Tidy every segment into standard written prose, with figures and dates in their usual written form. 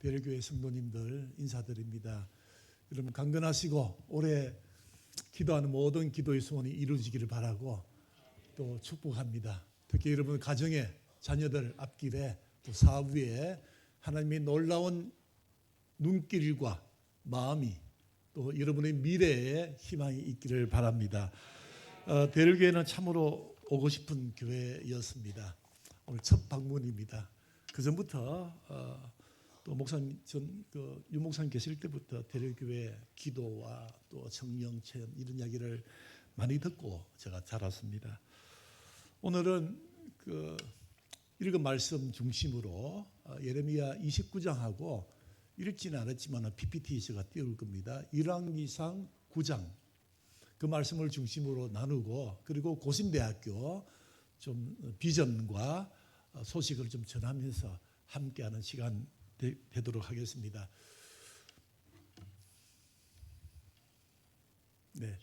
대일교회 성도님들 인사드립니다. 여러분 강건하시고 올해 기도하는 모든 기도의 소원이 이루어지기를 바라고 또 축복합니다. 특히 여러분 가정의 자녀들 앞길에 또 사업 위에 하나님의 놀라운 눈길과 마음이 또 여러분의 미래에 희망이 있기를 바랍니다. 대일교회는 참으로 오고 싶은 교회였습니다. 오늘 첫 방문입니다. 그 전부터 또 목사님 유 목사님 계실 때부터 대일교회 기도와 또 성령 체험 이런 이야기를 많이 듣고 제가 자랐습니다. 오늘은 읽은 말씀 중심으로 예레미야 29장하고 읽지는 않았지만 PPT 제가 띄울 겁니다. 열왕기상 9장 그 말씀을 중심으로 나누고 그리고 고신대학교 좀 비전과 소식을 좀 전하면서 함께하는 시간 되도록 하겠습니다. 네,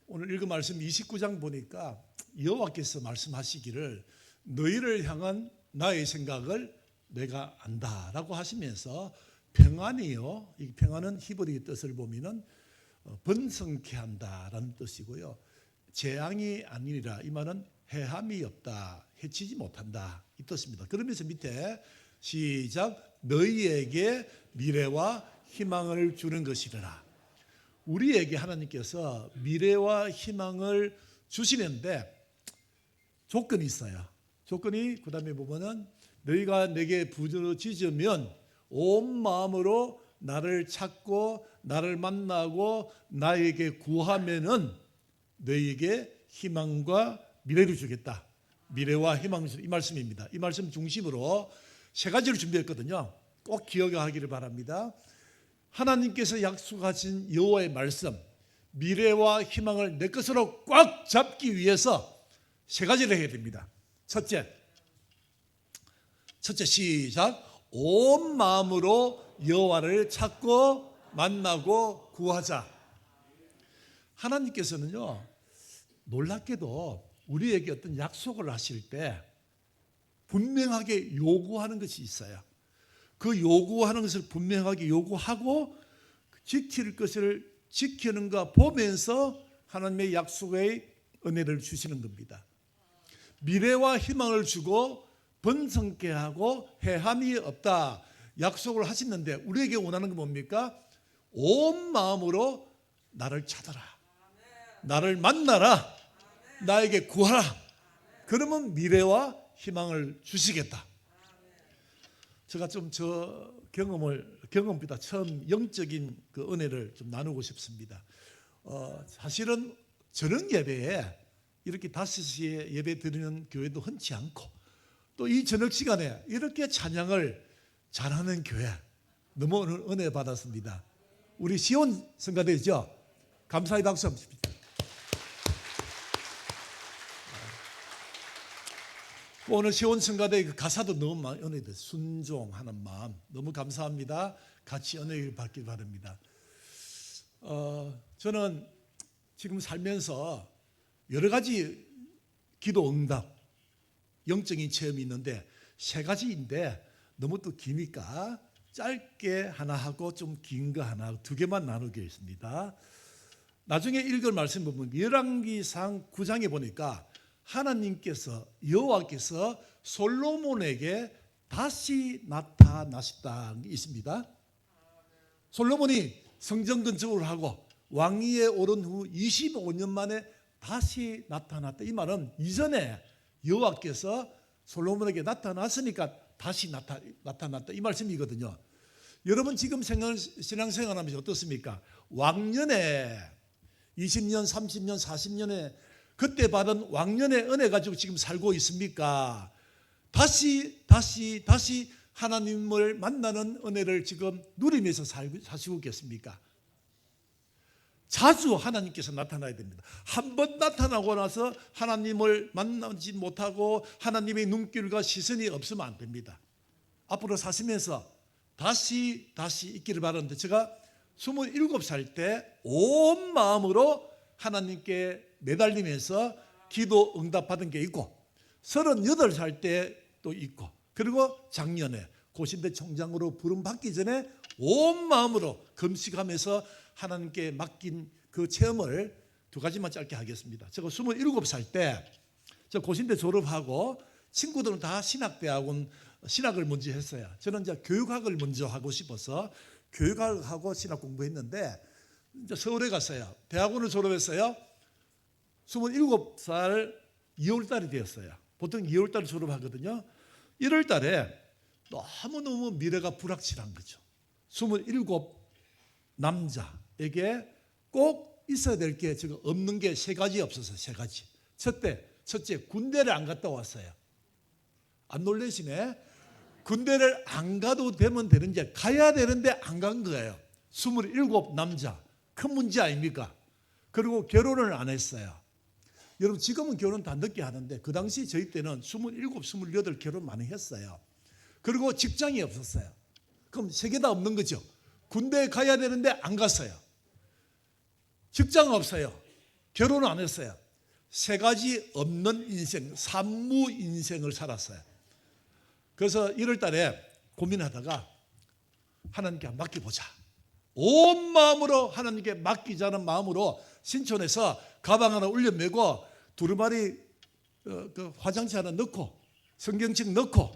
오늘 읽은 말씀 29장 보니까 여호와께서 말씀하시기를 너희를 향한 나의 생각을 내가 안다라고 하시면서 평안이요, 이 평안은 히브리 뜻을 보면은 번성케 한다라는 뜻이고요. 재앙이 아니라 이 말은 해함이 없다, 해치지 못한다 이 뜻입니다. 그러면서 밑에 시작 너희에게 미래와 희망을 주는 것이라. 우리에게 하나님께서 미래와 희망을 주시는데 조건이 있어요. 조건이 그 다음에 보면은 너희가 내게 부르짖으면 온 마음으로 나를 찾고 나를 만나고 나에게 구하면은 너희에게 희망과 미래를 주겠다. 미래와 희망을 주는 이 말씀입니다. 이 말씀 중심으로 세 가지를 준비했거든요. 꼭 기억하기를 바랍니다. 하나님께서 약속하신 여호와의 말씀, 미래와 희망을 내 것으로 꽉 잡기 위해서 세 가지를 해야 됩니다. 첫째 시작 온 마음으로 여호와를 찾고 만나고 구하자. 하나님께서는요 놀랍게도 우리에게 어떤 약속을 하실 때 분명하게 요구하는 것이 있어요. 그 요구하는 것을 분명하게 요구하고 지킬 것을 지키는가 보면서 하나님의 약속의 은혜를 주시는 겁니다. 미래와 희망을 주고 번성케 하고 해함이 없다 약속을 하시는데 우리에게 원하는 건 뭡니까? 온 마음으로 나를 찾아라, 나를 만나라, 나에게 구하라. 그러면 미래와 희망을 주시겠다. 제가 좀 저 경험보다 처음 영적인 그 은혜를 좀 나누고 싶습니다. 사실은 저녁 예배에 이렇게 5시에 예배 드리는 교회도 흔치 않고 또 이 저녁 시간에 이렇게 찬양을 잘하는 교회 너무 은혜 받았습니다. 우리 시온 성가대죠. 감사의 박수 한번 칩니다. 오늘 시온 성가대 그 가사도 너무 많이 은혜돼. 순종하는 마음 너무 감사합니다. 같이 은혜를 받길 바랍니다. 저는 지금 살면서 여러 가지 기도 응답 영적인 체험이 있는데 세 가지인데 너무 또 기니까 짧게 하나 하고 좀 긴 거 하나 두 개만 나누겠습니다. 나중에 읽을 말씀 보면 열왕기상 9장에 보니까 하나님께서 여호와께서 솔로몬에게 다시 나타나셨다는 게 있습니다. 솔로몬이 성전 건축을 하고 왕위에 오른 후 25년 만에 다시 나타났다. 이 말은 이전에 여호와께서 솔로몬에게 나타났으니까 다시 나타났다 이 말씀이거든요. 여러분 지금 신앙생활 하면서 어떻습니까? 왕년에 20년 30년 40년에 그때 받은 왕년의 은혜 가지고 지금 살고 있습니까? 다시 하나님을 만나는 은혜를 지금 누리면서 사시고 계십니까? 자주 하나님께서 나타나야 됩니다. 한 번 나타나고 나서 하나님을 만나지 못하고 하나님의 눈길과 시선이 없으면 안 됩니다. 앞으로 사시면서 다시 있기를 바라는데 제가 27살 때 온 마음으로 하나님께 매달리면서 기도 응답받은 게 있고 38살 때 또 있고 그리고 작년에 고신대 총장으로 부름받기 전에 온 마음으로 금식하면서 하나님께 맡긴 그 체험을 두 가지만 짧게 하겠습니다. 제가 27살 때 저 고신대 졸업하고 친구들은 다 신학대학원 신학을 먼저 했어요. 저는 이제 교육학을 먼저 하고 싶어서 교육학을 하고 신학 공부했는데 이제 서울에 갔어요. 대학원을 졸업했어요. 27살 2월 달이 되었어요. 보통 2월 달에 졸업하거든요. 1월 달에 너무너무 미래가 불확실한 거죠. 27 남자에게 꼭 있어야 될 게 지금 없는 게 세 가지 없어서 세 가지. 첫째 군대를 안 갔다 왔어요. 안 놀라시네? 군대를 안 가도 되는데 가야 되는데 안 간 거예요. 27 남자. 큰 문제 아닙니까? 그리고 결혼을 안 했어요. 여러분 지금은 결혼 다 늦게 하는데 그 당시 저희 때는 27, 28 결혼 많이 했어요. 그리고 직장이 없었어요. 그럼 세 개 다 없는 거죠. 군대에 가야 되는데 안 갔어요. 직장 없어요. 결혼 안 했어요. 세 가지 없는 인생, 산무 인생을 살았어요. 그래서 1월 달에 고민하다가 하나님께 맡겨보자. 온 마음으로 하나님께 맡기자는 마음으로 신촌에서 가방 하나 올려매고 두루마리 그 화장지 하나 넣고 성경책 넣고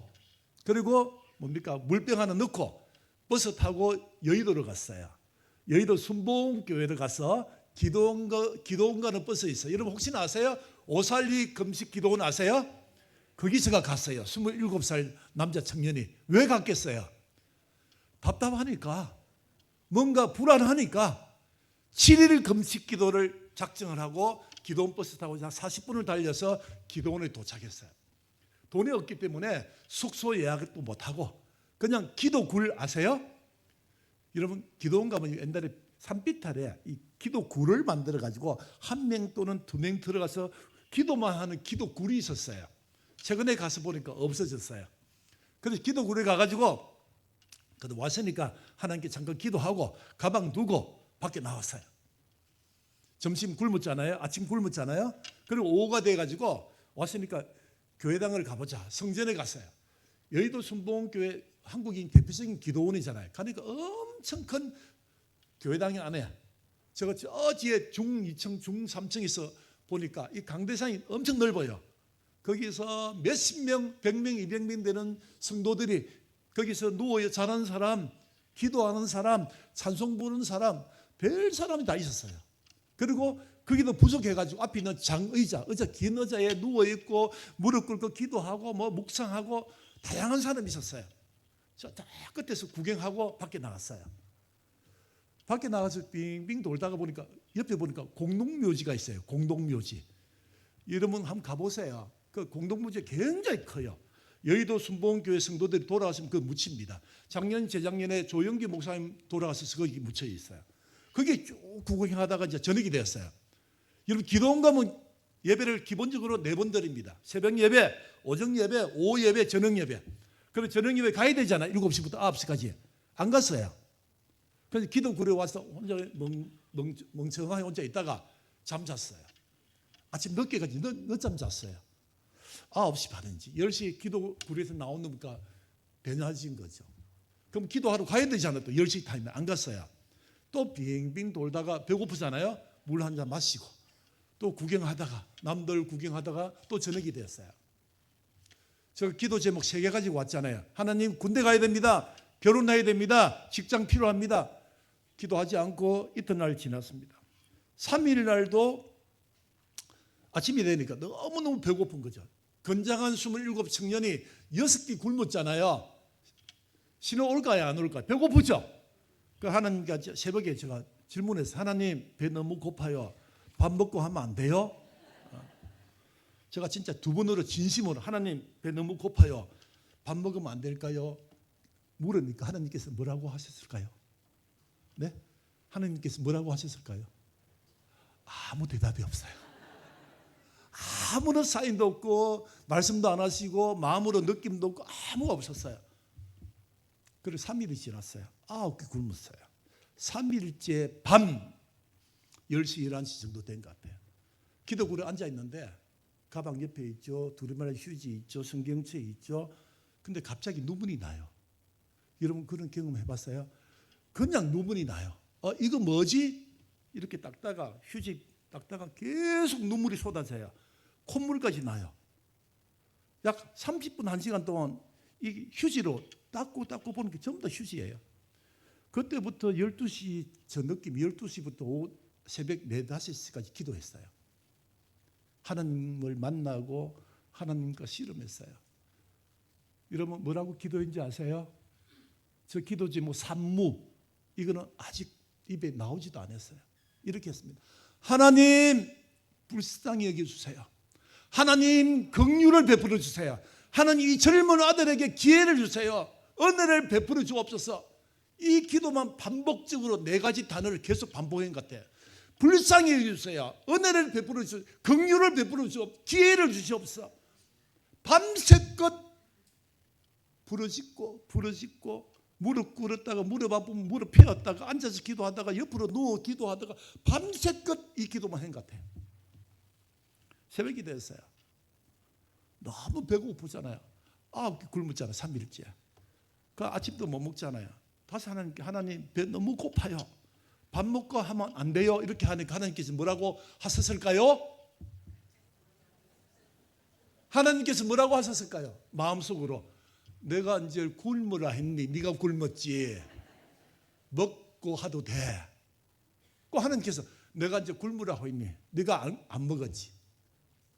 그리고 뭡니까 물병 하나 넣고 버스 타고 여의도로 갔어요. 여의도 순복음교회를 가서 기도원 가는 버스 있어요. 여러분 혹시 아세요? 오살리 금식 기도원 아세요? 거기 제가 갔어요. 27살 남자 청년이. 왜 갔겠어요? 답답하니까 뭔가 불안하니까 7일 금식 기도를 작정을 하고 기도원 버스 타고 40분을 달려서 기도원에 도착했어요. 돈이 없기 때문에 숙소 예약도 못하고 그냥 기도굴 아세요? 여러분 기도원 가면 옛날에 산비탈에 이 기도굴을 만들어 가지고 한 명 또는 두 명 들어가서 기도만 하는 기도굴이 있었어요. 최근에 가서 보니까 없어졌어요. 그래서 기도굴에 가가지고 왔으니까 하나님께 잠깐 기도하고 가방 두고 밖에 나왔어요. 점심 굶었잖아요. 아침 굶었잖아요. 그리고 오후가 돼가지고 왔으니까 교회당을 가보자. 성전에 갔어요. 여의도 순복음교회 한국인 대표적인 기도원이잖아요. 가니까 엄청 큰 교회당 안에 저 뒤에 중 2층, 중 3층에서 보니까 이 강대상이 엄청 넓어요. 거기서 몇십 명, 100명, 200명 되는 성도들이 거기서 누워 자는 사람, 기도하는 사람, 찬송 부르는 사람, 별 사람이 다 있었어요. 그리고 거기도 부족해가지고 앞에 있는 장의자, 긴 의자에 누워있고 무릎 꿇고 기도하고 뭐 묵상하고 다양한 사람이 있었어요. 저 다 끝에서 구경하고 밖에 나갔어요. 밖에 나가서 빙빙 돌다가 보니까 옆에 보니까 공동묘지가 있어요. 공동묘지. 여러분 한번 가보세요. 그 공동묘지 굉장히 커요. 여의도 순복음교회 성도들이 돌아가시면 그 묻힙니다. 작년 재작년에 조영기 목사님 돌아가서 거기 묻혀 있어요. 거기 쭉 구경하다가 이제 저녁이 되었어요. 여러분 기도원 가면 예배를 기본적으로 4번 드립니다. 새벽 예배, 오전 예배, 오후 예배, 저녁 예배. 그리고 저녁 예배 가야 되잖아요. 7시부터 9시까지. 안 갔어요. 그래서 기도굴에 와서 혼자 멍청하게 혼자 있다가 잠잤어요. 아침 늦게까지 늦잠 잤어요. 9시 반인지 10시 기도굴에서 나오니까 배나진 거죠. 그럼 기도하러 가야 되잖아요. 또 10시 타임에 안 갔어요. 또 빙빙 돌다가 배고프잖아요. 물 한 잔 마시고 또 구경하다가 남들 구경하다가 또 저녁이 되었어요. 저 기도 제목 3개 가지고 왔잖아요. 하나님 군대 가야 됩니다. 결혼해야 됩니다. 직장 필요합니다. 기도하지 않고 이튿날 지났습니다. 3일 날도 아침이 되니까 너무너무 배고픈 거죠. 건장한 27 청년이 6끼 굶었잖아요. 신호 올까요 안 올까요? 배고프죠? 그 하나님께 새벽에 제가 질문해서 하나님 배 너무 고파요. 밥 먹고 하면 안 돼요? 제가 진짜 두 번으로 진심으로 하나님 배 너무 고파요. 밥 먹으면 안 될까요? 물으니까 하나님께서 뭐라고 하셨을까요? 네? 하나님께서 뭐라고 하셨을까요? 아무 대답이 없어요. 아무런 사인도 없고 말씀도 안 하시고 마음으로 느낌도 없고 아무가 없었어요. 그리고 3일이 지났어요. 9끼 굶었어요. 3일째 밤 10시 11시 정도 된 것 같아요. 기도굴에 앉아 있는데 가방 옆에 있죠. 두루마리 휴지 있죠. 성경책 있죠. 근데 갑자기 눈물이 나요. 여러분 그런 경험 해봤어요? 그냥 눈물이 나요. 이거 뭐지? 이렇게 닦다가 휴지 닦다가 계속 눈물이 쏟아져요. 콧물까지 나요. 약 30분, 1시간 동안 이 휴지로 닦고 보는 게 전부 다 휴지예요. 그때부터 12시 저 느낌 12시부터 새벽 4, 5시까지 기도했어요. 하나님을 만나고 하나님과 씨름했어요. 여러분 뭐라고 기도했는지 아세요? 저 기도 제목 산무 이거는 아직 입에 나오지도 않았어요. 이렇게 했습니다. 하나님 불쌍히 여겨주세요. 하나님 긍휼을 베풀어 주세요. 하나님 이 젊은 아들에게 기회를 주세요. 은혜를 베풀어 주옵소서. 이 기도만 반복적으로 4가지 단어를 계속 반복한 것 같아요. 불쌍히 여겨주세요. 은혜를 베풀어 주세요. 긍휼을 베풀어 주옵소서. 기회를 주시옵소서. 밤새껏 부르짖고 무릎 꿇었다가 무릎 아프면 무릎 펴었다가 앉아서 기도하다가 옆으로 누워 기도하다가 밤새껏 이 기도만 한 것 같아요. 새벽이 됐어요. 너무 배고프잖아요. 굶었잖아요. 3일째. 그 아침도 못 먹잖아요. 다시 하나님께 하나님 배 너무 고파요. 밥 먹고 하면 안 돼요. 이렇게 하니까 하나님께서 뭐라고 하셨을까요? 하나님께서 뭐라고 하셨을까요? 마음속으로 내가 이제 굶으라 했니? 네가 굶었지. 먹고 하도 돼. 꼭 하나님께서 내가 이제 굶으라 했니? 네가 안 먹었지.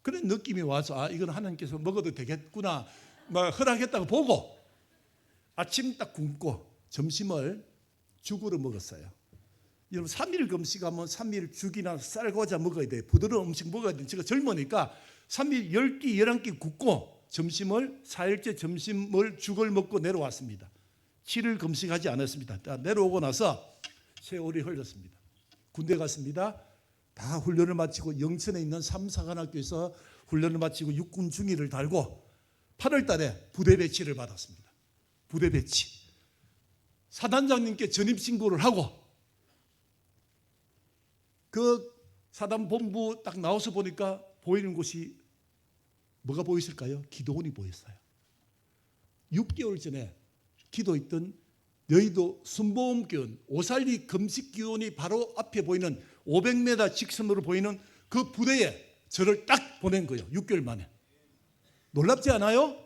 그런 느낌이 와서 이건 하나님께서 먹어도 되겠구나 막 허락했다고 보고 아침 딱 굶고 점심을 죽으로 먹었어요. 여러분 3일 금식하면 3일 죽이나 쌀과자 먹어야 돼요. 부드러운 음식 먹어야 돼요. 제가 젊으니까 3일 10끼 11끼 굶고 점심을 4일째 점심을 죽을 먹고 내려왔습니다. 7일 금식하지 않았습니다. 내려오고 나서 세월이 흘렀습니다. 군대 갔습니다. 다 훈련을 마치고 영천에 있는 삼사관학교에서 훈련을 마치고 육군 중위를 달고 8월 달에 부대 배치를 받았습니다. 부대 배치. 사단장님께 전입 신고를 하고 그 사단본부 딱 나와서 보니까 보이는 곳이 뭐가 보였을까요? 기도원이 보였어요. 6개월 전에 기도했던 여의도 순복음교원 오살리 금식기원이 바로 앞에 보이는 500m 직선으로 보이는 그 부대에 저를 딱 보낸 거예요. 6개월 만에. 놀랍지 않아요?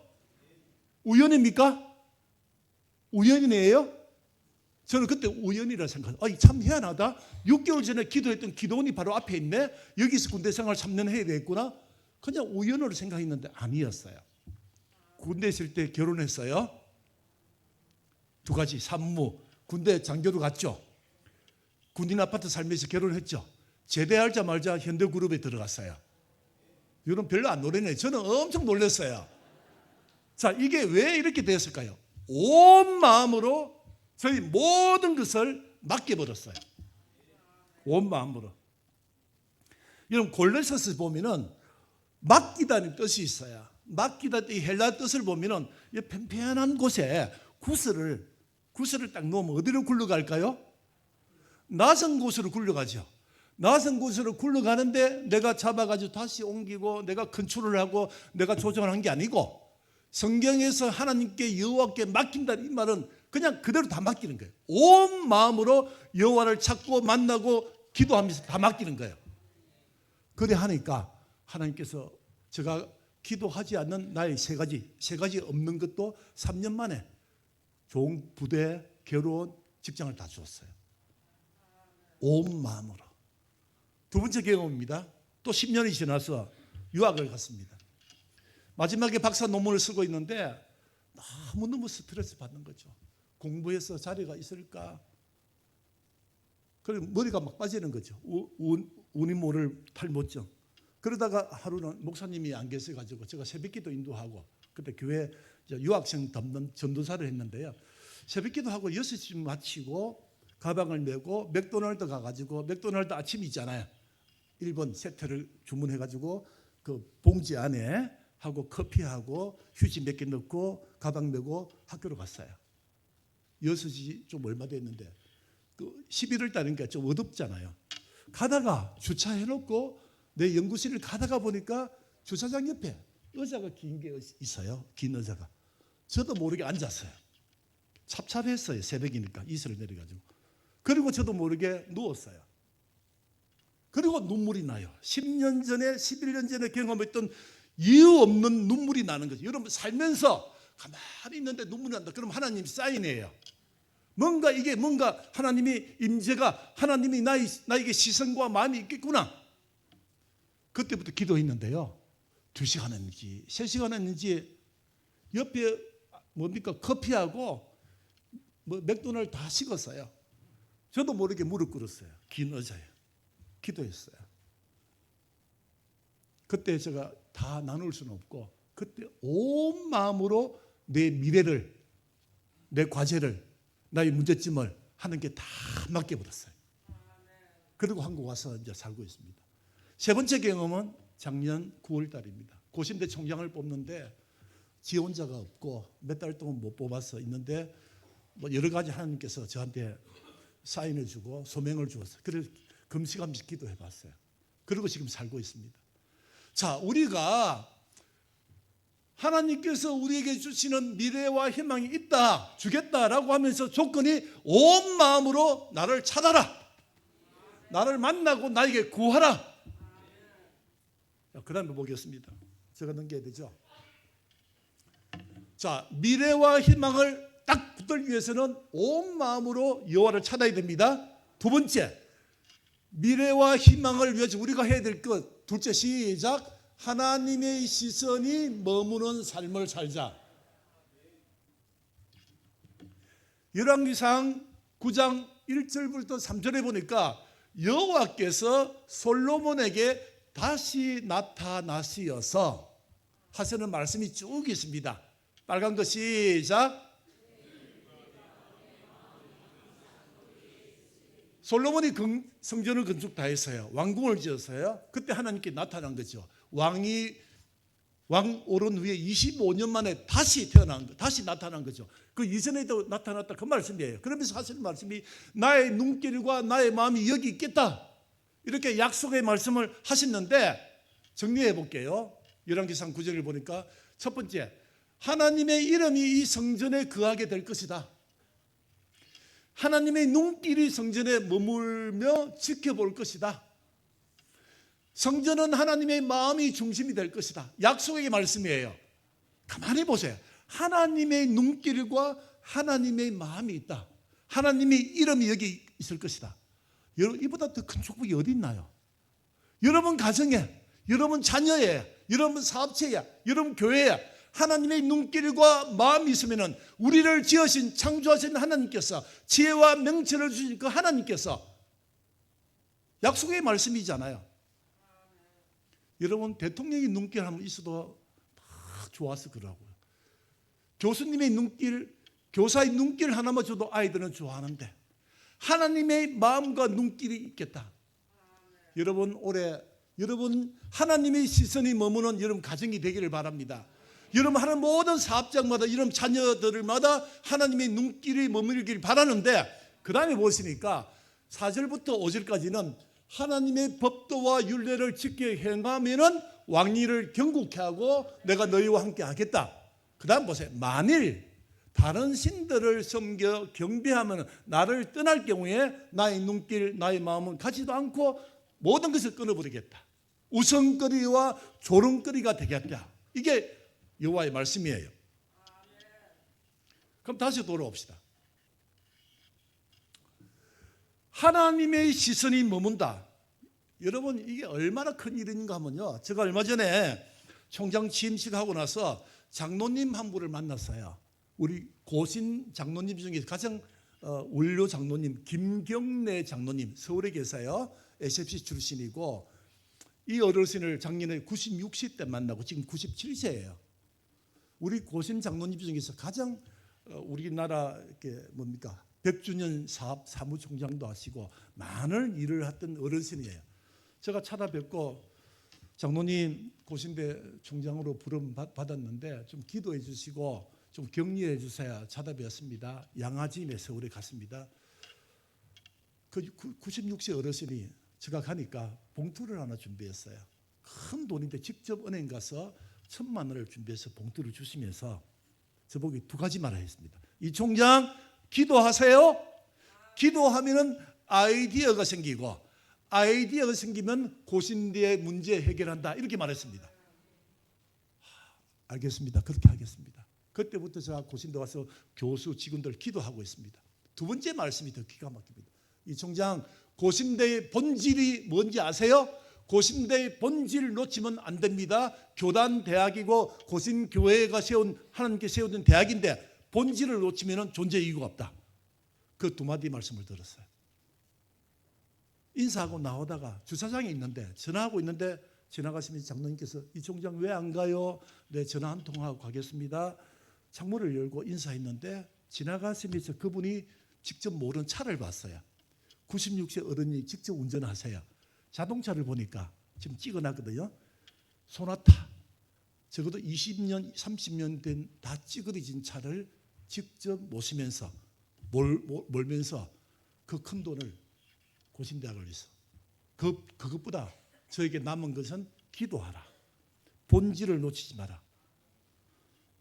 우연입니까? 우연이네요? 저는 그때 우연이라 생각해요. 참 희한하다. 6개월 전에 기도했던 기도원이 바로 앞에 있네. 여기서 군대 생활 3년 해야 되겠구나. 그냥 우연으로 생각했는데 아니었어요. 군대 있을 때 결혼했어요. 2가지 산무. 군대 장교로 갔죠. 군인 아파트 살면서 결혼했죠. 제대하자마자 현대그룹에 들어갔어요. 이건 별로 안 놀라네요. 저는 엄청 놀랐어요. 자, 이게 왜 이렇게 됐을까요? 온 마음으로 저희 모든 것을 맡겨버렸어요. 온 마음으로. 여러분 골로새서 보면은 맡기다는 뜻이 있어요. 맡기다 이 헬라 뜻을 보면은 이 편편한 곳에 구슬을 딱 놓으면 어디로 굴러갈까요? 낯선 곳으로 굴러가죠. 낯선 곳으로 굴러가는데 내가 잡아가지고 다시 옮기고 내가 컨트롤을 하고 내가 조정하는 게 아니고 성경에서 하나님께 여호와께 맡긴다는 이 말은 그냥 그대로 다 맡기는 거예요. 온 마음으로 여호와를 찾고 만나고 기도하면서 다 맡기는 거예요. 그래 하니까 하나님께서 제가 기도하지 않는 나의 세 가지 없는 것도 3년 만에 좋은 부대, 결혼, 직장을 다 주었어요. 온 마음으로. 2번째 경험입니다. 또 10년이 지나서 유학을 갔습니다. 마지막에 박사 논문을 쓰고 있는데 너무 스트레스 받는 거죠. 공부해서 자리가 있을까? 그리고 머리가 막 빠지는 거죠. 운이 모를 탈모증. 그러다가 하루는 목사님이 안 계셔가지고 제가 새벽기도 인도하고 그때 교회 유학생 돕는 전도사를 했는데요. 새벽기도 하고 6시쯤 마치고 가방을 메고 맥도날드 가가지고 맥도날드 아침 있잖아요. 1번 세트를 주문해가지고 그 봉지 안에 하고 커피하고 휴지 몇 개 넣고 가방 메고 학교로 갔어요. 6시 좀 얼마 됐는데 그 11월 달이니까 좀 어둡잖아요. 가다가 주차해놓고 내 연구실을 가다가 보니까 주차장 옆에 의자가 긴 게 있어요. 긴 의자가. 저도 모르게 앉았어요. 찹찹했어요. 새벽이니까 이슬을 내려가지고. 그리고 저도 모르게 누웠어요. 그리고 눈물이 나요. 10년 전에 11년 전에 경험했던 이유 없는 눈물이 나는 거죠. 여러분 살면서 가만히 있는데 눈물이 난다. 그럼 하나님 사인이에요. 뭔가 하나님의 임재가 하나님이 나에게 시선과 마음이 있겠구나. 그때부터 기도했는데요. 2시간 했는지 3시간 했는지 옆에 커피하고 맥도날드 다 식었어요. 저도 모르게 무릎 꿇었어요. 긴 의자에 기도했어요. 그때 제가 다 나눌 수는 없고 그때 온 마음으로 내 미래를, 내 과제를, 나의 문제점을 하는 게 다 맡겨버렸어요. 그리고 한국 와서 이제 살고 있습니다. 세 번째 경험은 작년 9월 달입니다. 고신대 총장을 뽑는데 지원자가 없고 몇 달 동안 못 뽑아서 있는데 여러 가지 하나님께서 저한테 사인을 주고 소명을 주었어요. 그래서 금시감시 기도해 봤어요. 그리고 지금 살고 있습니다. 자, 우리가 하나님께서 우리에게 주시는 미래와 희망이 있다, 주겠다라고 하면서 조건이 온 마음으로 나를 찾아라, 나를 만나고 나에게 구하라. 그 다음에 보겠습니다. 제가 넘겨야 되죠. 자, 미래와 희망을 딱 붙들기 위해서는 온 마음으로 여호와를 찾아야 됩니다. 두 번째, 미래와 희망을 위해서 우리가 해야 될 것. 둘째, 시작. 하나님의 시선이 머무는 삶을 살자. 열왕기상 9장 1절부터 3절에 보니까 여호와께서 솔로몬에게 다시 나타나시어서 하시는 말씀이 쭉 있습니다. 빨간 거 시작. 솔로몬이 성전을 건축 다 했어요. 왕궁을 지었어요. 그때 하나님께 나타난 거죠. 왕 오른 후에 25년 만에 다시 태어난 거, 다시 나타난 거죠. 그 이전에도 나타났다 그 말씀이에요. 그러면서 하시는 말씀이 나의 눈길과 나의 마음이 여기 있겠다, 이렇게 약속의 말씀을 하셨는데 정리해 볼게요. 열왕기상 9절을 보니까 첫 번째, 하나님의 이름이 이 성전에 거하게 될 것이다. 하나님의 눈길이 성전에 머물며 지켜볼 것이다. 성전은 하나님의 마음이 중심이 될 것이다. 약속의 말씀이에요. 가만히 보세요. 하나님의 눈길과 하나님의 마음이 있다. 하나님의 이름이 여기 있을 것이다. 여러분, 이보다 더 큰 축복이 어디 있나요? 여러분 가정에, 여러분 자녀에, 여러분 사업체에, 여러분 교회에 하나님의 눈길과 마음이 있으면 우리를 지으신 창조하신 하나님께서, 지혜와 명철을 주신 그 하나님께서, 약속의 말씀이잖아요. 여러분 대통령의 눈길 한번 있어도 막 좋았을 거라고요. 교수님의 눈길, 교사의 눈길 하나만 줘도 아이들은 좋아하는데 하나님의 마음과 눈길이 있겠다. 여러분 올해 여러분 하나님의 시선이 머무는 여러분 가정이 되기를 바랍니다. 여러분 하는 모든 사업장마다 여러분 자녀들마다 하나님의 눈길이 머물기를 바라는데, 그 다음에 보시니까 4절부터 5절까지는 하나님의 법도와 율례를 지켜 행하면은 왕위를 경국케 하고 내가 너희와 함께 하겠다. 그 다음 보세요. 만일 다른 신들을 섬겨 경배하면 나를 떠날 경우에 나의 눈길, 나의 마음은 가지도 않고 모든 것을 끊어버리겠다. 우선거리와 조롱거리가 되겠다. 이게 여호와의 말씀이에요. 그럼 다시 돌아옵시다. 하나님의 시선이 머문다. 여러분 이게 얼마나 큰 일인가 하면요, 제가 얼마 전에 총장 취임식하고 나서 장로님 한 분을 만났어요. 우리 고신 장로님 중에 가장 원료 장로님 김경래 장로님, 서울에 계세요. SFC 출신이고 이 어르신을 작년에 96세 때 만나고 지금 97세예요. 우리 고신 장로님 중에서 가장 우리나라 이렇게 100주년 사무총장도 하시고 많은 일을 했던 어르신이에요. 제가 찾아뵙고 장로님 고신대 총장으로 부름 받았는데 좀 기도해 주시고 좀 격려해 주셔야 찾아뵙습니다. 양아진에 서울에 갔습니다. 그 96세 어르신이 제가 가니까 봉투를 하나 준비했어요. 큰 돈인데 직접 은행 가서 1,000만 원을 준비해서 봉투를 주시면서 저보고 두 가지 말을 했습니다. 이 총장 기도하세요. 기도하면은 아이디어가 생기고 아이디어가 생기면 고신대의 문제 해결한다. 이렇게 말했습니다. 알겠습니다. 그렇게 하겠습니다. 그때부터 제가 고신대 와서 교수 직원들 기도하고 있습니다. 두 번째 말씀이 더 기가 막힙니다. 이 총장 고신대의 본질이 뭔지 아세요? 고신대의 본질을 놓치면 안 됩니다. 교단 대학이고 고신교회가 하나님께 세우는 대학인데 본질을 놓치면 존재 이유가 없다. 그 두 마디 말씀을 들었어요. 인사하고 나오다가 주차장에 있는데 전화하고 있는데 지나가시면서 장로님께서 이 총장 왜 안 가요? 네, 전화 한 통하고 가겠습니다. 창문을 열고 인사했는데 지나가시면서 그분이 직접 모르는 차를 봤어요. 96세 어른이 직접 운전하세요. 자동차를 보니까 지금 찍어놨거든요. 소나타 적어도 20년 30년 된 다 찌그러진 차를 직접 모시면서 몰면서 그 큰 돈을 고신대학을 위해서 그것보다 저에게 남은 것은 기도하라. 본질을 놓치지 마라.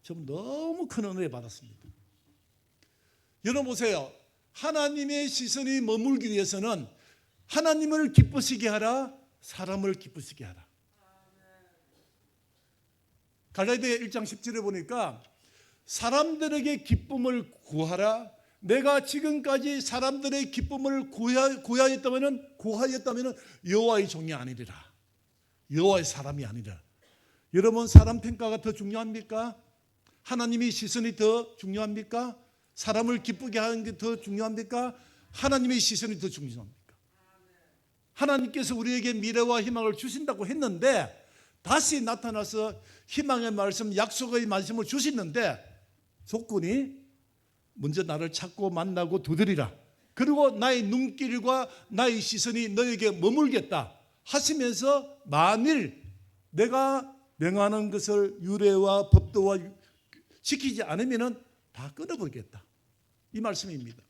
좀 너무 큰 은혜 받았습니다. 여러분 보세요. 하나님의 시선이 머물기 위해서는 하나님을 기쁘시게 하라, 사람을 기쁘시게 하라. 갈라디아 1장 10절에 보니까 사람들에게 기쁨을 구하라. 내가 지금까지 사람들의 기쁨을 구하였다면 여호와의 종이 아니리라. 여호와의 사람이 아니라. 여러분 사람 평가가 더 중요합니까? 하나님의 시선이 더 중요합니까? 사람을 기쁘게 하는 게 더 중요합니까? 하나님의 시선이 더 중요합니까? 하나님께서 우리에게 미래와 희망을 주신다고 했는데 다시 나타나서 희망의 말씀, 약속의 말씀을 주시는데 조건이 먼저 나를 찾고 만나고 두드리라. 그리고 나의 눈길과 나의 시선이 너에게 머물겠다 하시면서 만일 내가 명하는 것을 유례와 법도와 지키지 않으면 다 끊어버리겠다. 이 말씀입니다.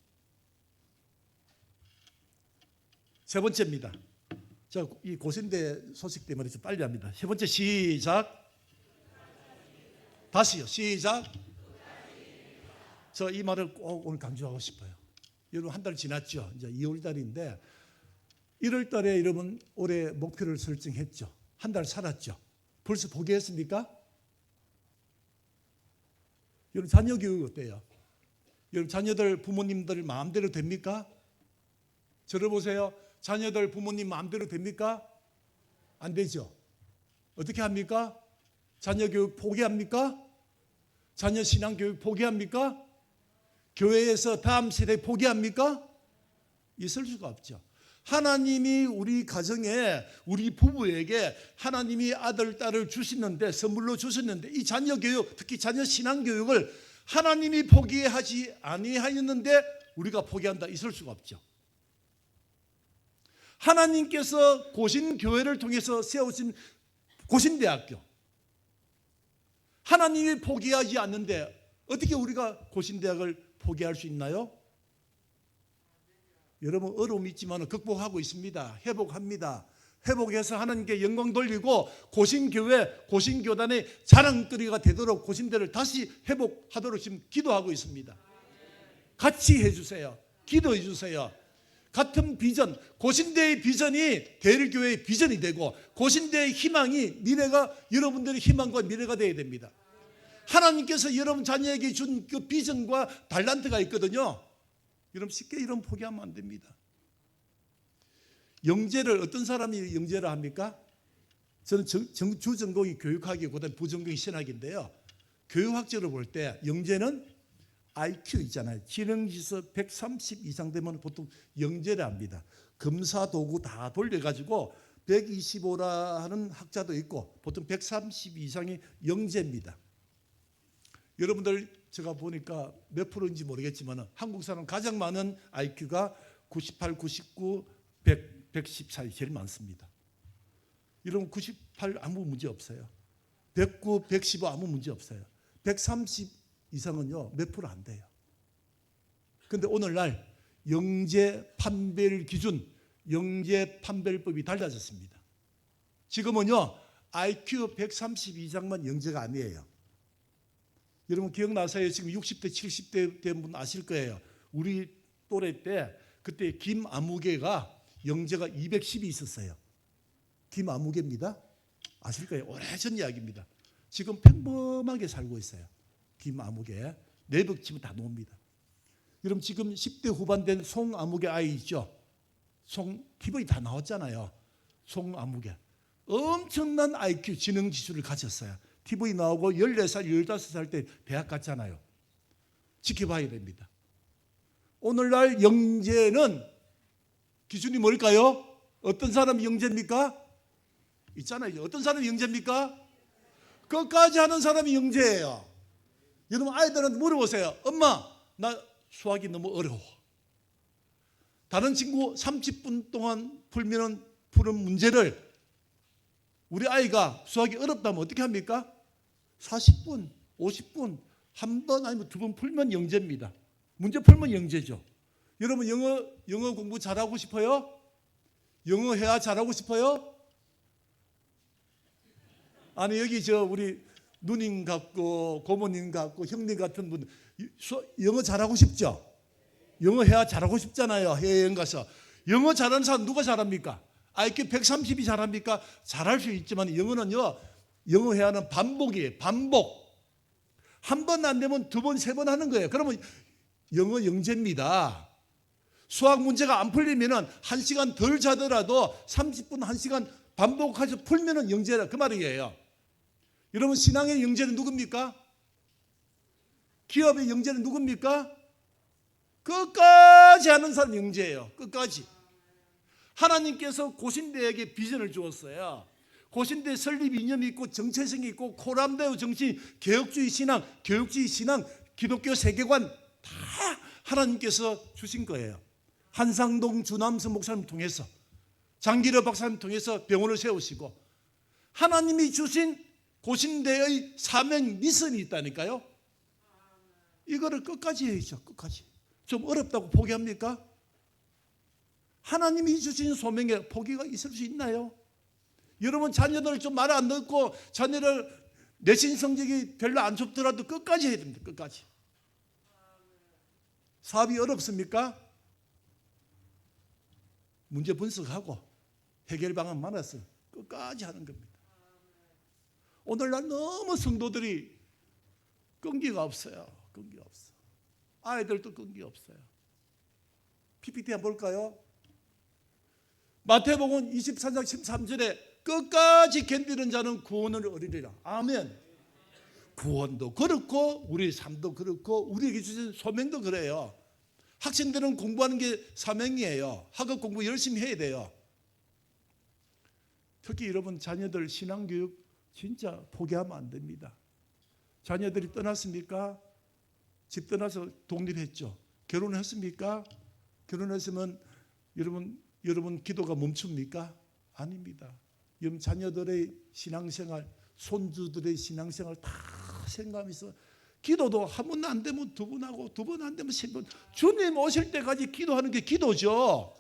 세 번째입니다. 자, 이 고신대 소식 때문에 좀 빨리 합니다. 세 번째 시작. 다시요. 시작. 저 이 말을 꼭 오늘 강조하고 싶어요. 여러분 한 달 지났죠. 이제 2월 달인데 1월 달에 여러분 올해 목표를 설정했죠. 한 달 살았죠. 벌써 포기했습니까? 여러분 자녀 교육 어때요? 여러분 자녀들 부모님들 마음대로 됩니까? 저를 보세요. 자녀들 부모님 마음대로 됩니까? 안 되죠. 어떻게 합니까? 자녀 교육 포기합니까? 자녀 신앙 교육 포기합니까? 교회에서 다음 세대 포기합니까? 있을 수가 없죠. 하나님이 우리 가정에 우리 부부에게 하나님이 아들 딸을 주시는데 선물로 주셨는데 이 자녀 교육 특히 자녀 신앙 교육을 하나님이 포기하지 아니하였는데 우리가 포기한다 있을 수가 없죠. 하나님께서 고신교회를 통해서 세우신 고신대학교 하나님이 포기하지 않는데 어떻게 우리가 고신대학을 포기할 수 있나요? 여러분 어려움이 있지만 극복하고 있습니다. 회복합니다. 회복해서 하나님께 영광 돌리고 고신교회, 고신교단의 자랑거리가 되도록 고신대를 다시 회복하도록 지금 기도하고 있습니다. 같이 해주세요. 기도해 주세요. 같은 비전, 고신대의 비전이 대일교회의 비전이 되고 고신대의 희망이 미래가 여러분들의 희망과 미래가 되어야 됩니다. 하나님께서 여러분 자녀에게 준 그 비전과 달란트가 있거든요. 여러분 쉽게 이런 포기하면 안 됩니다. 영재를 어떤 사람이 영재를 합니까? 저는 주전공이 교육학이고 그다음 부전공이 신학인데요. 교육학적으로 볼 때 영재는 IQ 있잖아요. 지능지수 130 이상 되면 보통 영재를 합니다. 검사 도구 다 돌려가지고 125라 하는 학자도 있고 보통 130 이상이 영재입니다. 여러분들 제가 보니까 몇 프로인지 모르겠지만 한국 사람 가장 많은 IQ가 98, 99, 100, 110 사이 제일 많습니다. 여러분 98 아무 문제 없어요. 109, 115 아무 문제 없어요. 130 이상은요 몇 프로 안 돼요. 그런데 오늘날 영재 판별 기준, 영재 판별법이 달라졌습니다. 지금은요 IQ 130 이상만 영재가 아니에요. 여러분 기억나세요? 지금 60대 70대 된 분 아실 거예요. 우리 또래 때 그때 김아무개가 영재가 210이 있었어요. 김아무개입니다. 아실 거예요. 오래전 이야기입니다. 지금 평범하게 살고 있어요. 김아무개. 내복치면 다 놉니다. 여러분 지금 10대 후반 된 송아무개 아이 있죠? TV 다 나왔잖아요. 송아무개. 엄청난 IQ 지능 지수를 가졌어요. TV 나오고 14살, 15살 때 대학 갔잖아요. 지켜봐야 됩니다. 오늘날 영재는 기준이 뭘까요? 어떤 사람이 영재입니까? 있잖아요. 어떤 사람이 영재입니까? 끝까지 하는 사람이 영재예요. 여러분 아이들한테 물어보세요. 엄마, 나 수학이 너무 어려워. 다른 친구 30분 동안 푸는 문제를 우리 아이가 수학이 어렵다면 어떻게 합니까? 40분, 50분, 한 번 아니면 두 번 풀면 영재입니다. 문제 풀면 영재죠. 여러분 영어 공부 잘하고 싶어요? 영어 회화 잘하고 싶어요? 아니 여기 우리 누님 같고 고모님 같고 형님 같은 분 영어 잘하고 싶죠? 영어 회화 잘하고 싶잖아요. 해외여행 가서. 영어 잘하는 사람 누가 잘합니까? IQ 130이 잘합니까? 잘할 수 있지만 영어는요. 영어 회화는 반복이에요. 반복. 한 번 안 되면 두 번, 세 번 하는 거예요. 그러면 영어 영재입니다. 수학 문제가 안 풀리면 1시간 덜 자더라도 30분, 1시간 반복해서 풀면 영재라 그 말이에요. 여러분 신앙의 영재는 누굽니까? 기업의 영재는 누굽니까? 끝까지 하는 사람 영재예요. 끝까지. 하나님께서 고신대에게 비전을 주었어요. 고신대 설립 이념이 있고 정체성이 있고 코람데오 정신, 개혁주의 신앙, 교육주의 신앙, 기독교 세계관 다 하나님께서 주신 거예요. 한상동 주남선 목사님 통해서 장기려 박사님 통해서 병원을 세우시고 하나님이 주신 고신대의 사명 미션이 있다니까요. 이거를 끝까지 해야죠. 끝까지. 좀 어렵다고 포기합니까? 하나님이 주신 소명에 포기가 있을 수 있나요? 여러분 자녀들 좀 말 안 듣고 자녀를 내신 성적이 별로 안 좋더라도 끝까지 해야 됩니다. 끝까지. 사업이 어렵습니까? 문제 분석하고 해결 방안 만나서 끝까지 하는 겁니다. 오늘날 너무 성도들이 끈기가 없어요. 끈기가 없어. 아이들도 끈기가 없어요. PPT 한번 볼까요? 마태복음 24장 13절에 끝까지 견디는 자는 구원을 얻으리라. 아멘. 구원도 그렇고 우리 삶도 그렇고 우리에게 주신 소명도 그래요. 학생들은 공부하는 게 사명이에요. 학업 공부 열심히 해야 돼요. 특히 여러분 자녀들 신앙교육 진짜 포기하면 안 됩니다. 자녀들이 떠났습니까? 집 떠나서 독립했죠. 결혼했습니까? 결혼했으면 여러분 기도가 멈춥니까? 아닙니다. 여러분 자녀들의 신앙생활, 손주들의 신앙생활 다 생각하면서 기도도 한 번 안 되면 두 번 하고 두 번 안 되면 세 번. 주님 오실 때까지 기도하는 게 기도죠.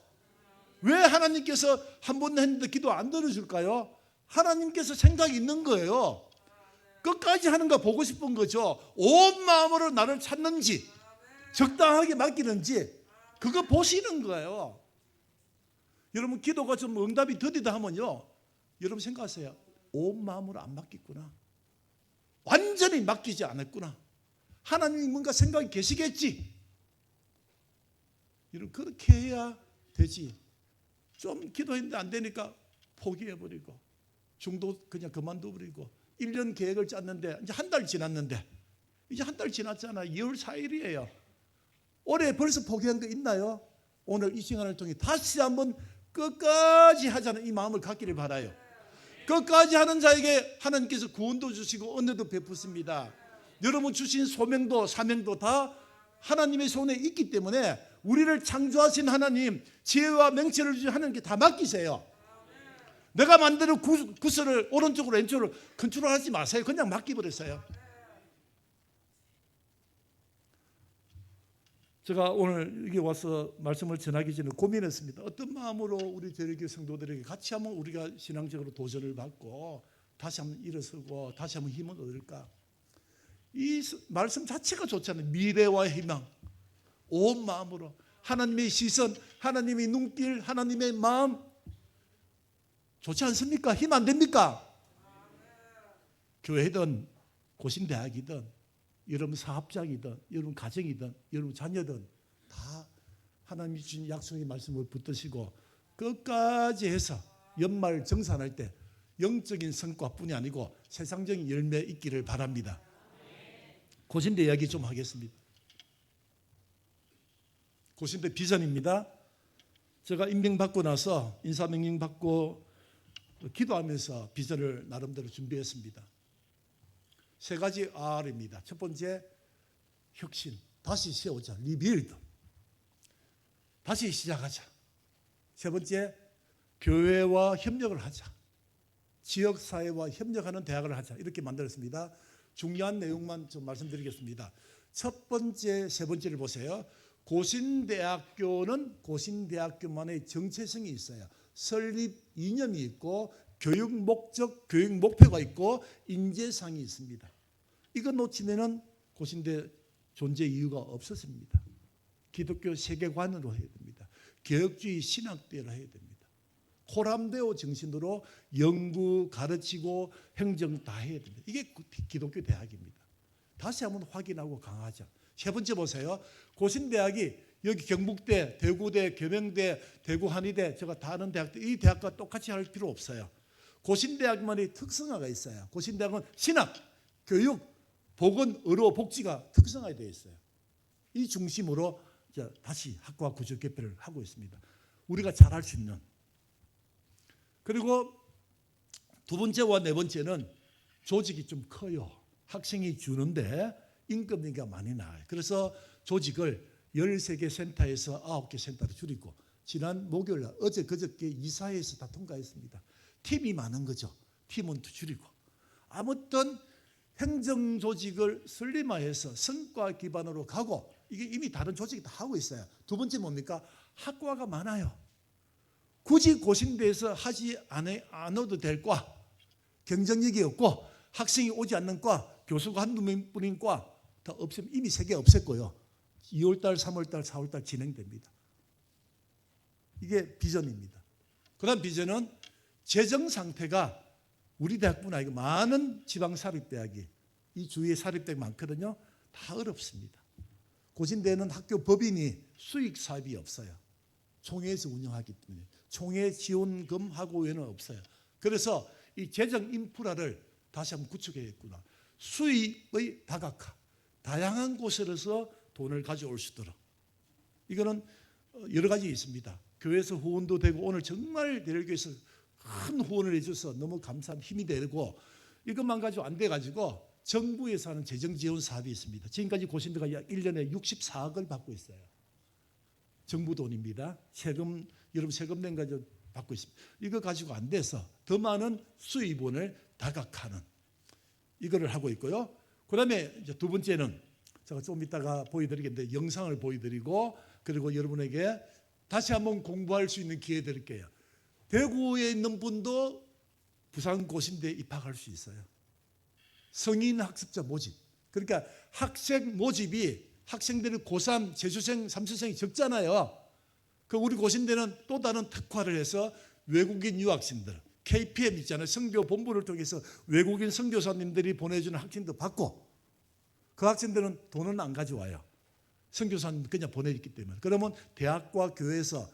왜 하나님께서 한 번 했는데 기도 안 들어줄까요? 하나님께서 생각이 있는 거예요. 끝까지 하는 거 보고 싶은 거죠. 온 마음으로 나를 찾는지 적당하게 맡기는지 그거 보시는 거예요. 여러분 기도가 좀 응답이 더디다 하면요. 여러분 생각하세요. 온 마음으로 안 맡겼구나. 완전히 맡기지 않았구나. 하나님이 뭔가 생각이 계시겠지. 여러분 그렇게 해야 되지. 좀 기도했는데 안 되니까 포기해버리고 중도 그냥 그만둬버리고 1년 계획을 짰는데 이제 한 달 지났는데 이제 한 달 지났잖아. 2월 4일이에요. 올해 벌써 포기한 거 있나요? 오늘 이 시간을 통해 다시 한번 끝까지 하자는 이 마음을 갖기를 바라요. 끝까지 하는 자에게 하나님께서 구원도 주시고 은혜도 베푸십니다. 여러분 주신 소명도 사명도 다 하나님의 손에 있기 때문에 우리를 창조하신 하나님, 지혜와 명철을 주신 하나님께 다 맡기세요. 내가 만드는 구슬을 오른쪽으로 왼쪽으로 컨트롤하지 마세요. 그냥 맡기버렸어요. 제가 오늘 여기 와서 말씀을 전하기 전에 고민했습니다. 어떤 마음으로 우리 대리교 성도들에게 같이 한번 우리가 신앙적으로 도전을 받고 다시 한번 일어서고 다시 한번 힘을 얻을까. 이 말씀 자체가 좋잖아요. 미래와 희망, 온 마음으로 하나님의 시선, 하나님의 눈길, 하나님의 마음, 좋지 않습니까? 힘 안 됩니까? 교회든 고신대학이든 여러분 사업장이든 여러분 가정이든 여러분 자녀든 다 하나님이 주신 약속의 말씀을 붙드시고 끝까지 해서 연말 정산할 때 영적인 성과뿐이 아니고 세상적인 열매 있기를 바랍니다. 고신대 이야기 좀 하겠습니다. 고신대 비전입니다. 제가 임명받고 나서 인사명령 받고 기도하면서 비전을 나름대로 준비했습니다. 세 가지 R입니다. 첫 번째, 혁신. 다시 세우자. 리빌드. 다시 시작하자. 세 번째, 교회와 협력을 하자. 지역사회와 협력하는 대학을 하자. 이렇게 만들었습니다. 중요한 내용만 좀 말씀드리겠습니다. 첫 번째, 세 번째를 보세요. 고신대학교는 고신대학교만의 정체성이 있어요. 설립 이념이 있고 교육 목적, 교육 목표가 있고 인재상이 있습니다. 이거 놓치면은 고신대 존재 이유가 없었습니다. 기독교 세계관으로 해야 됩니다. 개혁주의 신학대로 해야 됩니다. 코람데오 정신으로 연구, 가르치고 행정 다 해야 됩니다. 이게 기독교 대학입니다. 다시 한번 확인하고 강화하자. 세 번째 보세요. 고신대학이 여기 경북대, 대구대, 계명대, 대구한의대 제가 다 아는 대학들 이 대학과 똑같이 할 필요 없어요. 고신대학만의 특성화가 있어요. 고신대학은 신학, 교육, 보건, 의료, 복지가 특성화되어 있어요. 이 중심으로 다시 학과 구조 개편을 하고 있습니다. 우리가 잘할 수 있는. 그리고 두 번째와 네 번째는 조직이 좀 커요. 학생이 주는데 인건비가 많이 나와요. 그래서 조직을 13개 센터에서 9개 센터로 줄이고 지난 목요일 날 어제 그저께 이사회에서 다 통과했습니다. 팀이 많은 거죠. 팀은 줄이고. 아무튼 행정조직을 슬림화해서 성과 기반으로 가고 이게 이미 다른 조직이 다 하고 있어요. 두 번째 뭡니까? 학과가 많아요. 굳이 고신대에서 하지 않아도 될 과, 경쟁력이 없고 학생이 오지 않는 과, 교수가 한두 명뿐인 과 다 없으면 이미 3개 없앴고요. 2월달, 3월달, 4월달 진행됩니다. 이게 비전입니다. 그 다음 비전은 재정 상태가 우리 대학뿐 아니고 많은 지방사립대학이 이 주위에 사립대학이 많거든요. 다 어렵습니다. 고신대는 학교 법인이 수익 사업이 없어요. 총회에서 운영하기 때문에 총회 지원금하고 외에는 없어요. 그래서 이 재정 인프라를 다시 한번 구축해야겠구나. 수입의 다각화, 다양한 곳에서 돈을 가져올 수 있도록. 이거는 여러 가지 있습니다. 교회에서 후원도 되고 오늘 정말 대일교에서 큰 후원을 해줘서 너무 감사한 힘이 되고 이것만 가지고 안 돼가지고 정부에서 하는 재정 지원 사업이 있습니다. 지금까지 고신대가 약 1년에 64억을 받고 있어요. 정부 돈입니다. 세금, 여러분 세금 낸 가지고 받고 있습니다. 이거 가지고 안 돼서 더 많은 수입원을 다각화하는 이거를 하고 있고요. 그 다음에 이제 두 번째는 제가 좀 이따가 보여드리겠는데 영상을 보여드리고 그리고 여러분에게 다시 한번 공부할 수 있는 기회 드릴게요. 대구에 있는 분도 부산 고신대에 입학할 수 있어요. 성인 학습자 모집. 그러니까 학생 모집이 학생들이 고3, 재수생, 삼수생이 적잖아요. 그 우리 고신대는 또 다른 특화를 해서 외국인 유학생들, KPM 있잖아요. 선교 본부를 통해서 외국인 선교사님들이 보내주는 학생도 받고 그 학생들은 돈은 안 가져와요. 선교사님 그냥 보내있기 때문에. 그러면 대학과 교회에서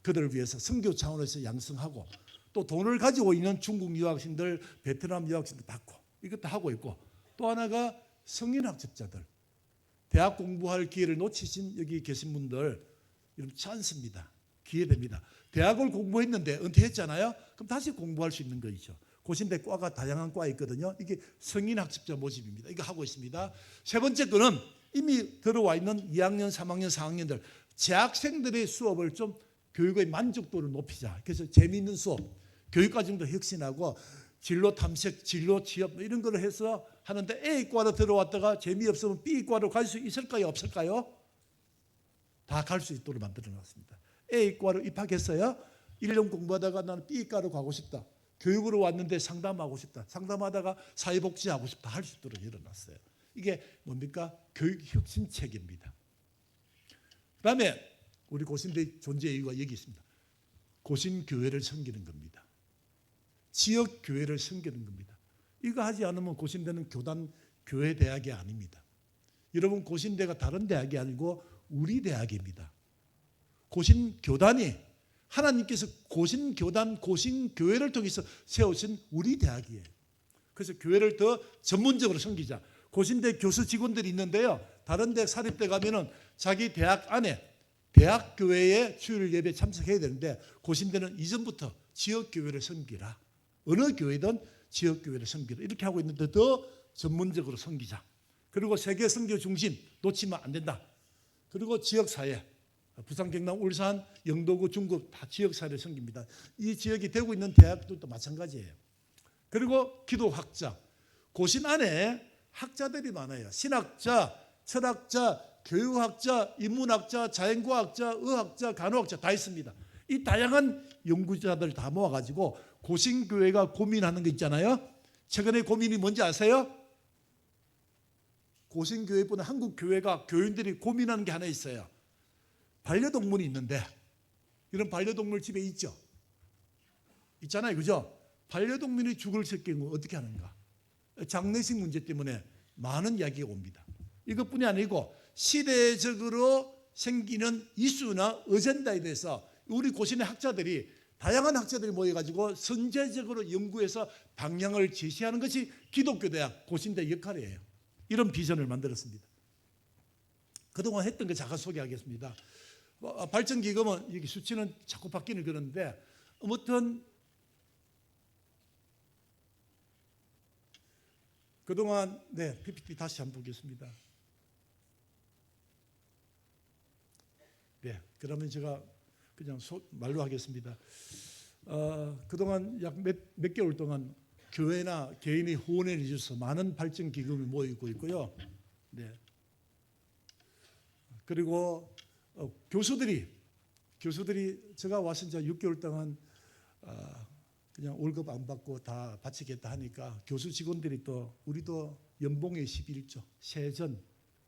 그들을 위해서 선교 차원에서 양성하고 또 돈을 가지고 있는 중국 유학생들, 베트남 유학생들 받고 이것도 하고 있고 또 하나가 성인 학습자들 대학 공부할 기회를 놓치신 여기 계신 분들 이런 찬스입니다. 기회됩니다. 대학을 공부했는데 은퇴했잖아요. 그럼 다시 공부할 수 있는 거죠. 고신대 과가 다양한 과 있거든요. 이게 성인 학습자 모집입니다. 이거 하고 있습니다. 세 번째 거는 이미 들어와 있는 2학년, 3학년, 4학년들 재학생들의 수업을 좀 교육의 만족도를 높이자. 그래서 재미있는 수업, 교육과정도 혁신하고 진로 탐색, 진로 취업 이런 거를 해서 하는데 A과로 들어왔다가 재미없으면 B과로 갈 수 있을까요? 없을까요? 다 갈 수 있도록 만들어놨습니다. A과로 입학했어요. 1년 공부하다가 나는 B과로 가고 싶다. 교육으로 왔는데 상담하고 싶다. 상담하다가 사회복지하고 싶다. 할 수 있도록 일어났어요. 이게 뭡니까? 교육 혁신 체계입니다. 그다음에 우리 고신대 존재 이유가 여기 있습니다. 고신교회를 섬기는 겁니다. 지역교회를 섬기는 겁니다. 이거 하지 않으면 고신대는 교단 교회 대학이 아닙니다. 여러분, 고신대가 다른 대학이 아니고 우리 대학입니다. 고신교단이 하나님께서 고신교단, 고신교회를 통해서 세우신 우리 대학이에요. 그래서 교회를 더 전문적으로 섬기자. 고신대 교수 직원들이 있는데요, 다른 대학 사립대 가면은 자기 대학 안에 대학교회에 주일 예배 참석해야 되는데, 고신대는 이전부터 지역교회를 섬기라. 어느 교회든 지역교회를 섬기라. 이렇게 하고 있는데 더 전문적으로 섬기자. 그리고 세계 선교 중심 놓치면 안 된다. 그리고 지역사회, 부산, 경남, 울산, 영도구, 중구 다 지역사회를 섬깁니다. 이 지역이 되고 있는 대학들도 마찬가지예요. 그리고 기도학자, 고신 안에 학자들이 많아요. 신학자, 철학자, 교육학자, 인문학자, 자연과학자, 의학자, 간호학자 다 있습니다. 이 다양한 연구자들 다 모아가지고 고신교회가 고민하는 거 있잖아요. 최근에 고민이 뭔지 아세요? 고신교회뿐 한국교회가 교인들이 고민하는 게 하나 있어요. 반려동물이 있는데, 이런 반려동물 집에 있죠? 있잖아요, 그죠? 반려동물이 죽을 경우 어떻게 하는가? 장례식 문제 때문에 많은 이야기가 옵니다. 이것뿐이 아니고 시대적으로 생기는 이슈나 어젠다에 대해서 우리 고신의 학자들이, 다양한 학자들이 모여가지고 선제적으로 연구해서 방향을 제시하는 것이 기독교 대학 고신대 역할이에요. 이런 비전을 만들었습니다. 그동안 했던 거 잠깐 소개하겠습니다. 발전기금은 여기 수치는 자꾸 바뀌는 그런데, 아무튼 그동안 PPT 다시 한번 보겠습니다. 그러면 제가 그냥 말로 하겠습니다. 그동안 약 몇 개월 동안 교회나 개인이 후원을 해줘서 많은 발전 기금이 모이고 있고요. 그리고 교수들이 제가 와서 이제 6개월 동안 그냥 월급 안 받고 다 바치겠다 하니까 교수 직원들이 또 우리도 연봉의 11조,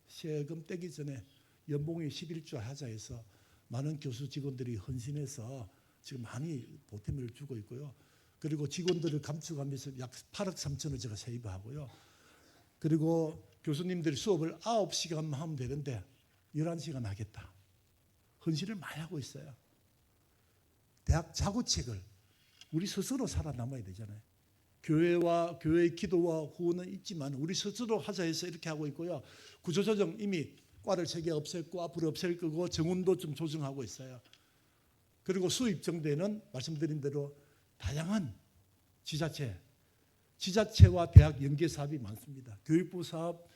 세금 떼기 전에 연봉의 11조 하자 해서 많은 교수 직원들이 헌신해서 지금 많이 보탬을 주고 있고요. 그리고 직원들을 감축하면서 약 8억 3천을 제가 세이브하고요. 그리고 교수님들이 수업을 9시간 하면 되는데 11시간 하겠다. 헌신을 많이 하고 있어요. 대학 자구책을 우리 스스로 살아남아야 되잖아요. 교회와 교회의 기도와 후원은 있지만 우리 스스로 하자 해서 이렇게 하고 있고요. 구조조정 이미 과를 3개 없앴고 앞으로 없앨 거고 정원도 좀 조정하고 있어요. 그리고 수입 정대는 말씀드린 대로 다양한 지자체와 대학 연계 사업이 많습니다. 교육부 사업,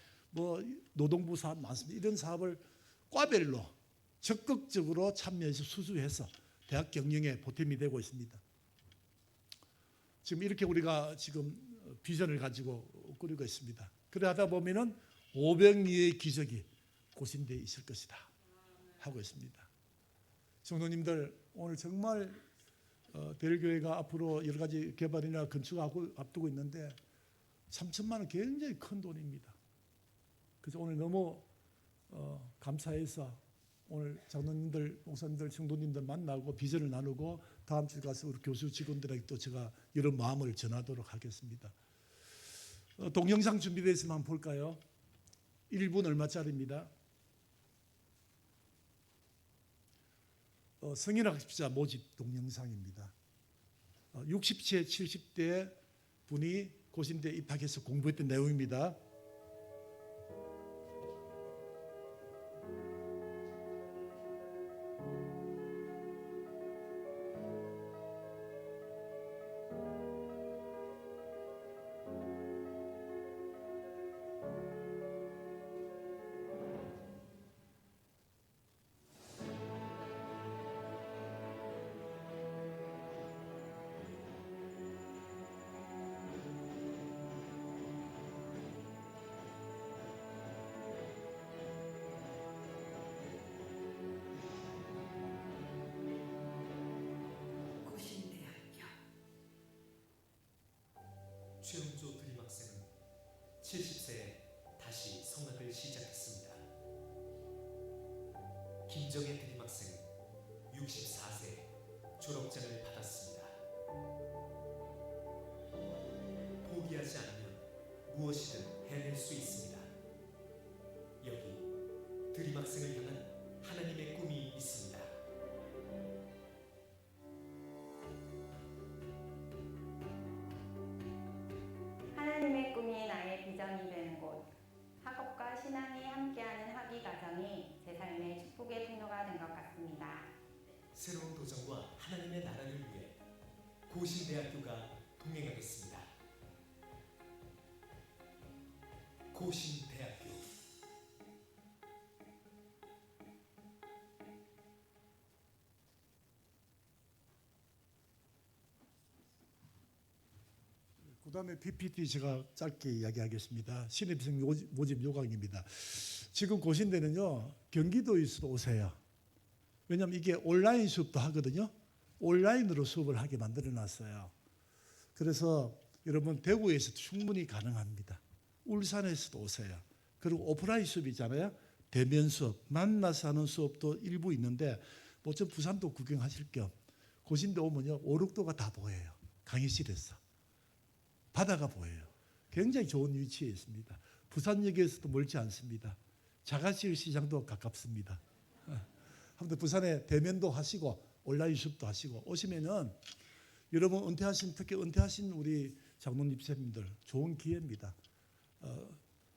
노동부 사업 많습니다. 이런 사업을 과별로 적극적으로 참여해서 수주해서 대학 경영에 보탬이 되고 있습니다. 지금 이렇게 우리가 지금 비전을 가지고 꾸리고 있습니다. 그래 하다 보면은 500리의 기적이 고신대에 있을 것이다 하고 있습니다. 성도님들, 오늘 정말 대일교회가 앞으로 여러 가지 개발이나 건축하고 앞두고 있는데 3천만 원 굉장히 큰 돈입니다. 그래서 오늘 너무 감사해서 오늘 장로님들, 목사님들, 성도님들 만나고 비전을 나누고 다음 주에 가서 우리 교수 직원들에게 또 제가 이런 마음을 전하도록 하겠습니다. 동영상 준비되어 있으면 한번 볼까요? 1분 얼마짜리입니다. 성인학습자 모집 동영상입니다. 60세, 70대 분이 고신대에 입학해서 공부했던 내용입니다. 김정혜 대림학생은 64세 졸업장을 받았습니다. 포기하지 않으면 무엇이든 해낼 수 있습니다. 여기 드림학생을 향한 하나님의 꿈이 있습니다. 하나님의 꿈이 나의 비전이 되는 곳. 학업과 신앙이 함께하는 학위 과정이 제 삶의 축복의 통로가 된 것 같습니다. 새로운 도전과 하나님의 나라를 위해 고신대학교가 동행하겠습니다. 고신대학교. 그다음에 PPT 제가 짧게 이야기하겠습니다. 신입생 모집 요강입니다. 지금 고신대는요, 경기도에서도 오세요. 왜냐하면 이게 온라인 수업도 하거든요. 온라인으로 수업을 하게 만들어놨어요. 그래서 여러분 대구에서도 충분히 가능합니다. 울산에서도 오세요. 그리고 오프라인 수업 있잖아요. 대면 수업, 만나서 하는 수업도 일부 있는데 모처럼 부산도 구경하실 겸 고신대 오면요, 오륙도가 다 보여요. 강의실에서. 바다가 보여요. 굉장히 좋은 위치에 있습니다. 부산역에서도 멀지 않습니다. 자가실 시장도 가깝습니다. 아무튼 부산에 대면도 하시고 온라인 수업도 하시고 오시면은 여러분 은퇴하신, 특히 은퇴하신 우리 장로님 선생님들 좋은 기회입니다.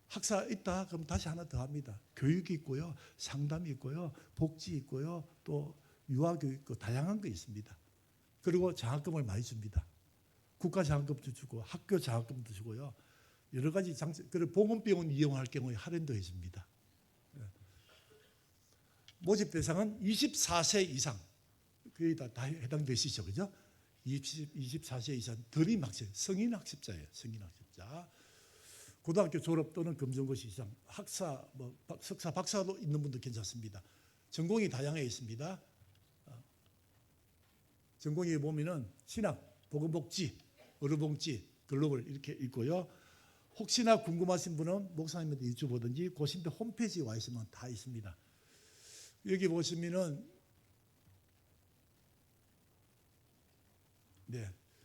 학사 있다 그럼 다시 하나 더 합니다. 교육이 있고요, 상담이 있고요, 복지 있고요, 또 유아교육 있고 다양한 거 있습니다. 그리고 장학금을 많이 줍니다. 국가 장학금도 주고 학교 장학금도 주고요. 여러 가지 장점. 그리고 보건병원 이용할 경우에 할인도 해줍니다. 모집 대상은 24세 이상. 그게 다 해당되시죠, 그죠? 24세 이상 드림 학생, 성인 학습자예요. 성인 학습자. 고등학교 졸업 또는 검정고시 이상, 학사, 석사, 박사도 있는 분도 괜찮습니다. 전공이 다양해 있습니다. 전공에 보면은 신학, 보건복지, 의료복지, 글로벌 이렇게 있고요. 혹시나 궁금하신 분은 목사님한테 여쭤보든지 고신대 홈페이지에 와 있으면 다 있습니다. 여기 보시면은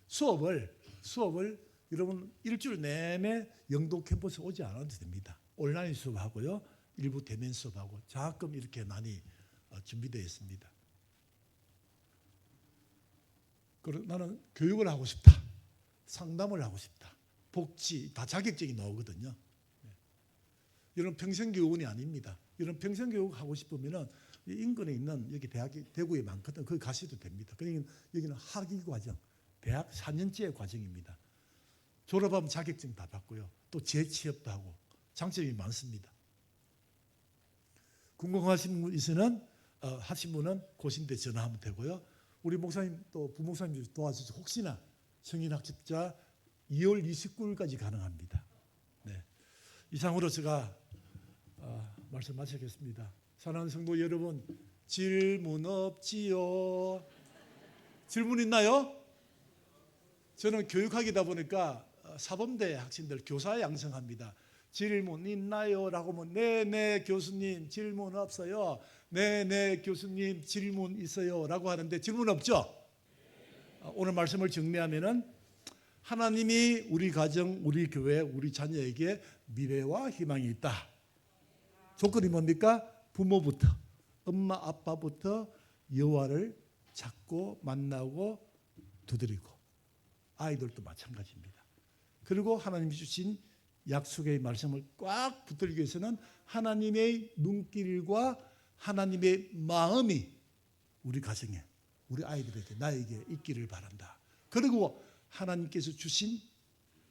수업을 여러분 일주일 내내 영도 캠퍼스 오지 않아도 됩니다. 온라인 수업하고요, 일부 대면 수업하고 장학금 이렇게 많이 준비되어 있습니다. 그리고 나는 교육을 하고 싶다, 상담을 하고 싶다, 복지 다 자격증이 나오거든요. 이런 평생교육원이 아닙니다. 이런 평생교육 하고 싶으면은 인근에 있는 여기 대학이 대구에 많거든. 거기 가셔도 됩니다. 그러니까 여기는 학위과정, 대학 4년제 과정입니다. 졸업하면 자격증 다 받고요. 또 재취업도 하고 장점이 많습니다. 궁금하신 분 있으면 하신 분은 고신대 전화하면 되고요. 우리 목사님 또 부목사님 도와주셔서 혹시나 성인 학습자 2월 29일까지 가능합니다. 네. 이상으로 제가 말씀 마치겠습니다. 사랑하는 성도 여러분, 질문 없지요? 질문 있나요? 저는 교육학이다 보니까 사범대 학생들 교사 양성합니다. 질문 있나요? 라고 하면 네네 교수님 질문 없어요. 네네 교수님 질문 있어요. 라고 하는데 질문 없죠? 오늘 말씀을 정리하면은 하나님이 우리 가정, 우리 교회, 우리 자녀에게 미래와 희망이 있다. 조건이 뭡니까? 부모부터, 엄마 아빠부터 여호와를 찾고 만나고 두드리고, 아이들도 마찬가지입니다. 그리고 하나님이 주신 약속의 말씀을 꽉 붙들기 위해서는 하나님의 눈길과 하나님의 마음이 우리 가정에, 우리 아이들에게, 나에게 있기를 바란다. 그리고 하나님께서 주신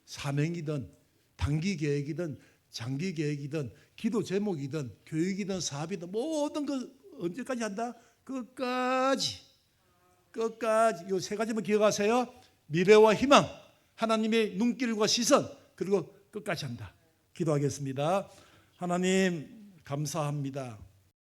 사명이든 단기 계획이든 장기 계획이든 기도 제목이든 교육이든 사업이든 모든 거 언제까지 한다? 끝까지 이 세 가지만 기억하세요. 미래와 희망, 하나님의 눈길과 시선, 그리고 끝까지 한다. 기도하겠습니다. 하나님 감사합니다.